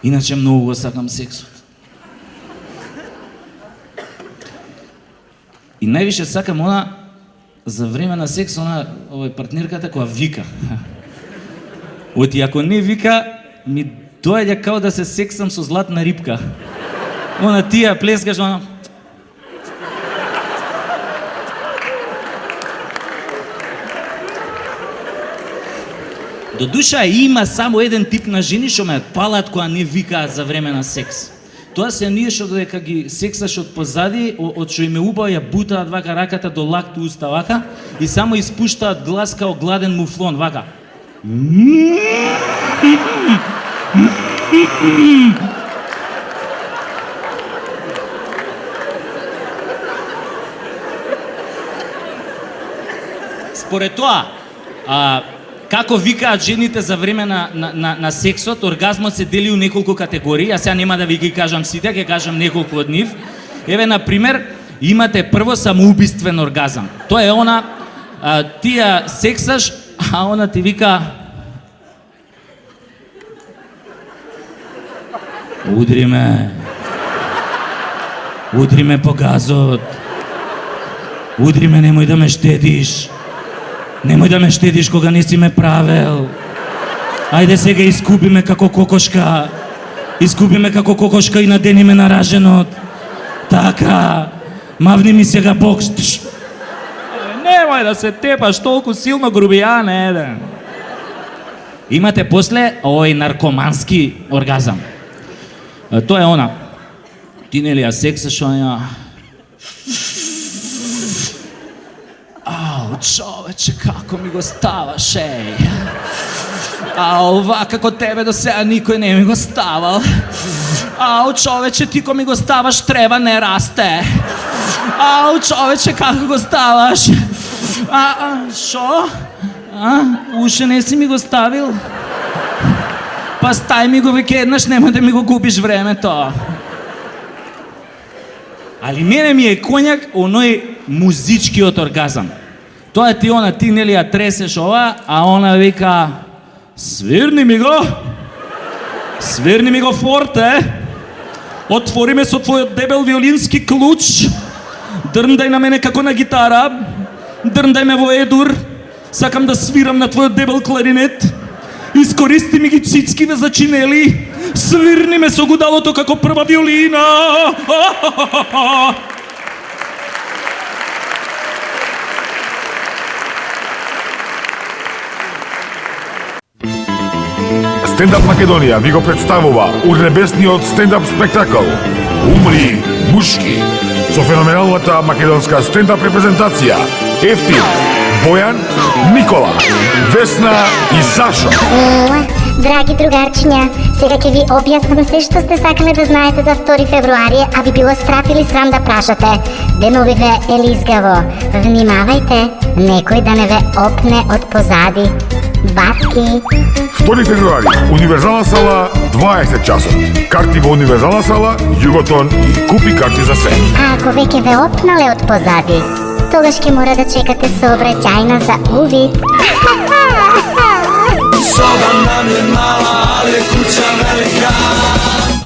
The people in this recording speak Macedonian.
Иначе многу го сакам сексот. И највише сакам она за време на секс, она партнерката која вика. Оти ако не вика, ми доаѓа као да се сексам со златна рибка. Она ти ја плескаш, она... До душа има само еден тип на жени што ме палат која не викаат за време на секс. Тоа се ние што додека ги сексаш од позади, од што им е убаво ја бутаат вака раката до лакти уста вака и само испуштаат глас као гладен муфлон вака. Според тоа, како викаат жените за време на сексот, оргазмот се дели у неколку категории, а сега нема да ви ги кажам сите, ќе кажам неколку од нив. Еве, например, имате прво самоубиствен оргазам. Тоа е она, ти ја сексаш, а она ти вика... Удри ме по газот, удри ме, немој да ме штедиш. Немој да ме штедиш кога не си ме правел. Ајде сега искуби ме како кокошка. Искуби ме како кокошка и надени ме на раженот. Така. Мавни ми сега бок. Немој да се тепаш толку силно, грубијан еден. Имате после овој наркомански оргазам. Тоа е она. Ти нели ја сексаш, она... Човече, како ми го ставаш, еј. Ау, вака тебе до сега никој не ми го ставал. Ау, човече, ти ко ми го ставаш, треба не расте. Ау, човече, како го ставаш? Шо? Уште не си ми го ставил? Па стај ми го веќе еднаш, нема да ми го губиш времето. Али мене ми е коњак оној музичкиот оргазам. Тоа ти она, ти нели ја тресеш ова, а она вика: свирни ми го форте, отвори ме со твојот дебел виолински клуч, дрндај на мене како на гитара, дрндај ме во едур, сакам да свирам на твојот дебел кларинет, искористи ми ги цицкиве за чинели, свирни ме со гудалото како прва виолина. Стендап Македонија ви го представува урнебесниот стендап спектакл Умри мушки со феноменалната македонска стендап репрезентација Ефтин, Бојан, Никола, Весна и Сашо. Драги другарчиња, сега ќе ви објаснам се што сте сакале да знаете за 2 февруари, а ви било страф или срам да прашате. Деновиве е лизгаво. Внимавајте, некој да не ве опне од позади. Бацки. 2 февруари, Универзална сала, 20 часот. Карти во Универзална сала, Југотон и купи карти за се. А ако веќе ве опнале од позади, тогаш ќе мора да чекате сообраќајна за увид. Soba nam je mala, ali je kuća velika.